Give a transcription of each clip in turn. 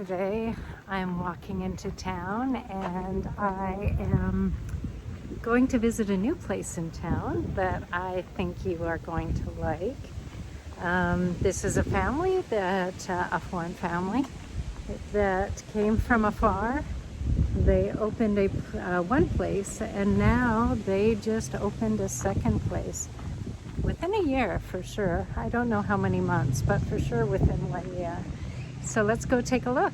Today I'm walking into town and I am going to visit a new place in town that I think you are going to like. This is a family a foreign family that came from afar. They opened one place and now they just opened a second place within a year for sure. I don't know how many months, but for sure within 1 year. So let's go take a look.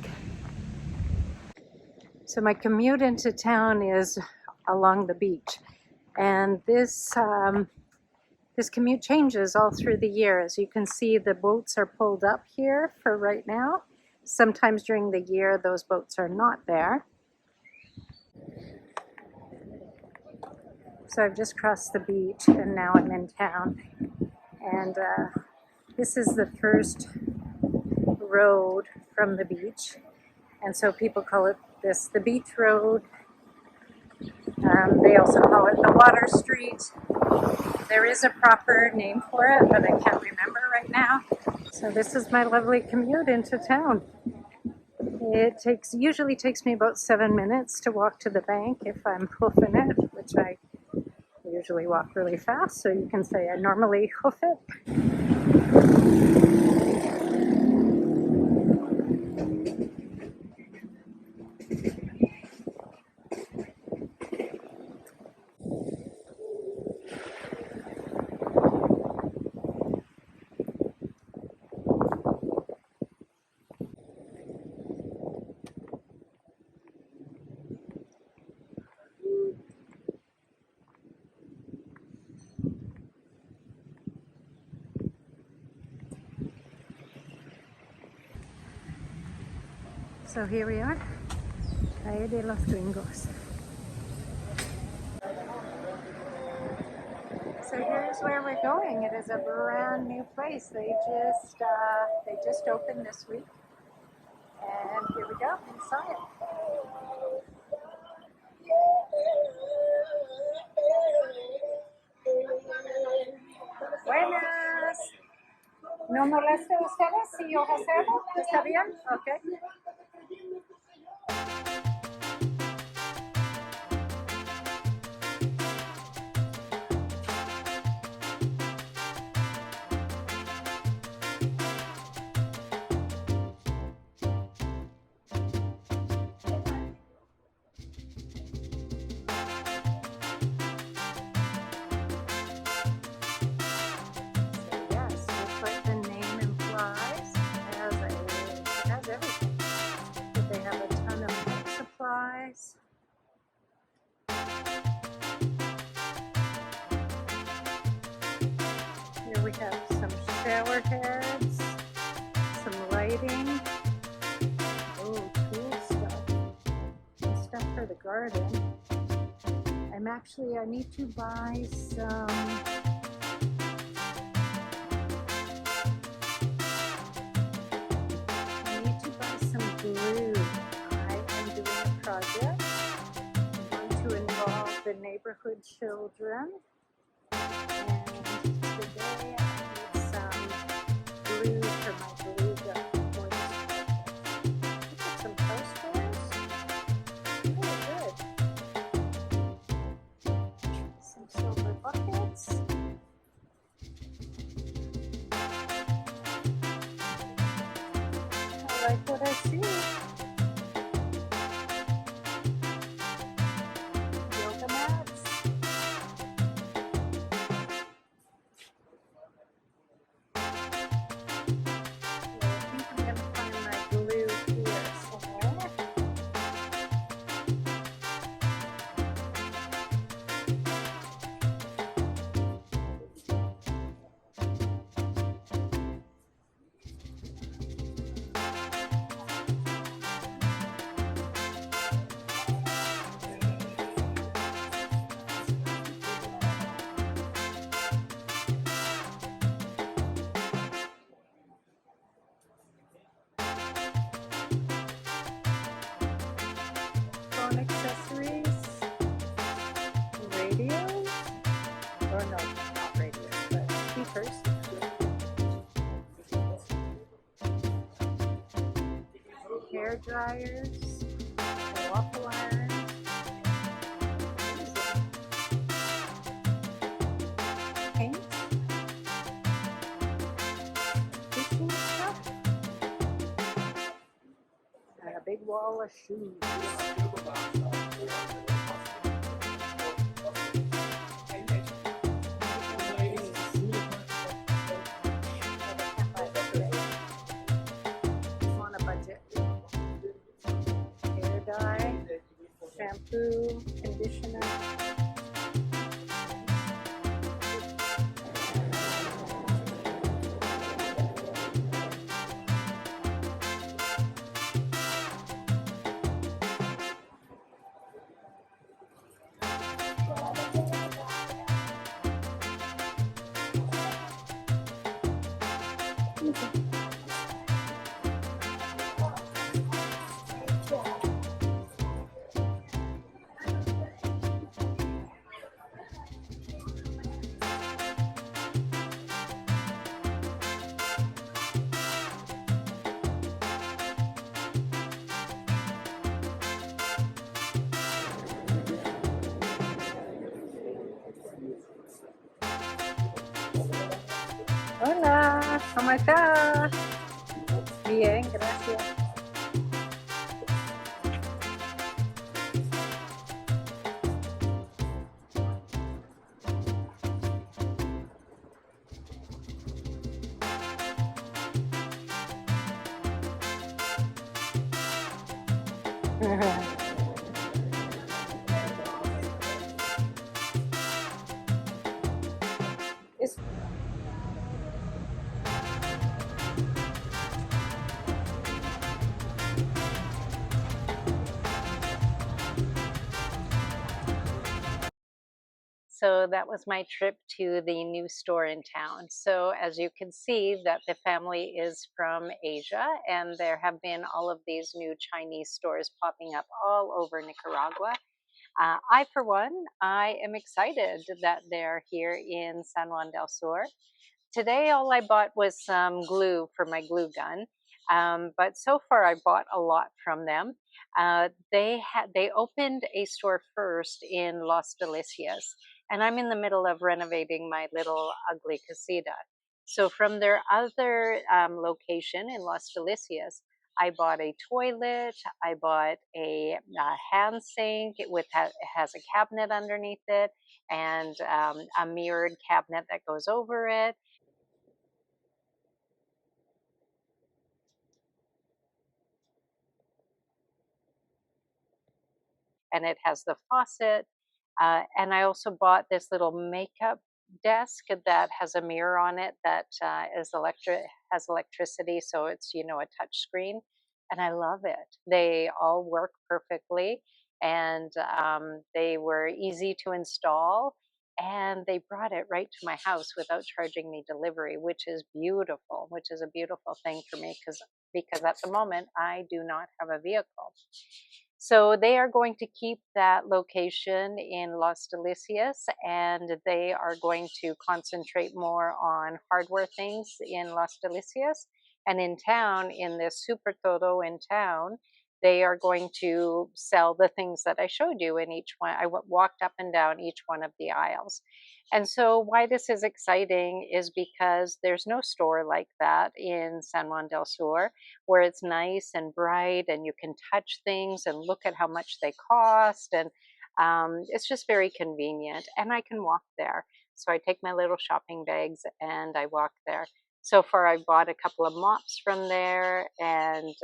So my commute into town is along the beach, and this commute changes all through the year. As you can see, the boats are pulled up here for right now. Sometimes during the year those boats are not there. So I've just crossed the beach and now I'm in town, and this is the first road from the beach, and so people call it the beach road. They also call it the water street. There is a proper name for it, but I can't remember right now. So this is my lovely commute into town. It usually takes me about 7 minutes to walk to the bank if I'm hoofing it, which I usually walk really fast, so you can say I normally hoof it. So here we are, Calle de los Gringos. So here's where we're going. It is a brand new place. They just opened this week, and here we go inside. Buenas. ¿No moleste ustedes si yo reservo? ¿Está bien? Okay. Here we have some shower heads, some lighting, tool stuff, and stuff for the garden. I need to buy some glue. I am doing a project. I'm going to involve the neighborhood children. And today I need some glue for my glue gun. Look at some posters. Really good. Some silver buckets. I like what I see. Yoga mats. hair dryers, waffle irons, paint, fishing stuff, and a big wall of shoes. I'm on a budget. Hair dye, shampoo, conditioner. Hola, ¿cómo estás? Bien, gracias. It's So that was my trip to the new store in town. So as you can see that the family is from Asia, and there have been all of these new Chinese stores popping up all over Nicaragua. For one, I am excited that they're here in San Juan del Sur. Today, all I bought was some glue for my glue gun. But so far, I bought a lot from them. They opened a store first in Las Delicias, and I'm in the middle of renovating my little ugly casita. So from their other location in Las Delicias, I bought a toilet. I bought a hand sink with it has a cabinet underneath it, and a mirrored cabinet that goes over it. And it has the faucet. And I also bought this little makeup desk that has a mirror on it that has electricity, so it's a touch screen, and I love it. They all work perfectly, and they were easy to install. And they brought it right to my house without charging me delivery, which is beautiful, which is a beautiful thing for me because at the moment I do not have a vehicle. So they are going to keep that location in Las Delicias, and they are going to concentrate more on hardware things in Las Delicias. And in town, in this Super Todo in town, they are going to sell the things that I showed you in each one. I walked up and down each one of the aisles. And so why this is exciting is because there's no store like that in San Juan del Sur, where it's nice and bright and you can touch things and look at how much they cost. And it's just very convenient. And I can walk there. So I take my little shopping bags and I walk there. So far, I bought a couple of mops from there, and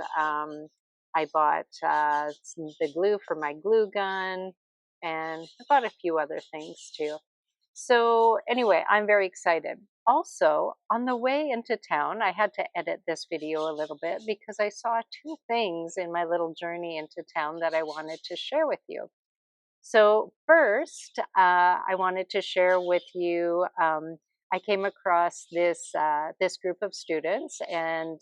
I bought the glue for my glue gun, and I bought a few other things too. So anyway, I'm very excited. Also, on the way into town, I had to edit this video a little bit because I saw two things in my little journey into town that I wanted to share with you. So first, I wanted to share with you. I came across this group of students, and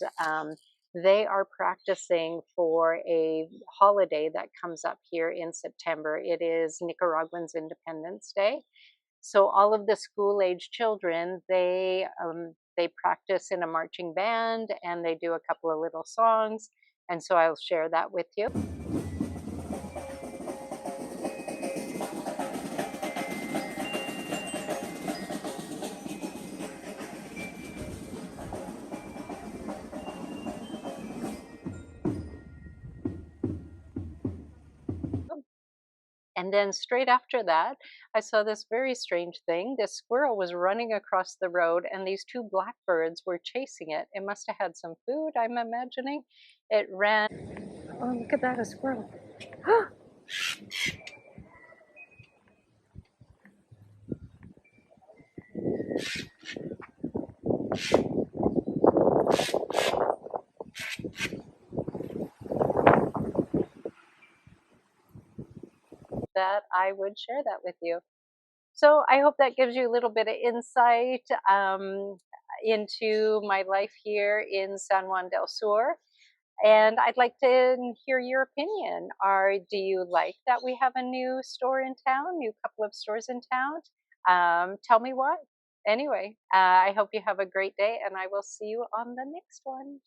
they are practicing for a holiday that comes up here in September. It is Nicaraguans' Independence Day. So all of the school-age children, they practice in a marching band, and they do a couple of little songs. And so I'll share that with you. And then straight after that, I saw this very strange thing. This squirrel was running across the road, and these two blackbirds were chasing it. It must have had some food, I'm imagining. It ran. Oh, look at that, a squirrel. That I would share that with you. So I hope that gives you a little bit of insight into my life here in San Juan del Sur. And I'd like to hear your opinion. Do you like that we have a new store in town, new couple of stores in town? Tell me what. Anyway, I hope you have a great day, and I will see you on the next one.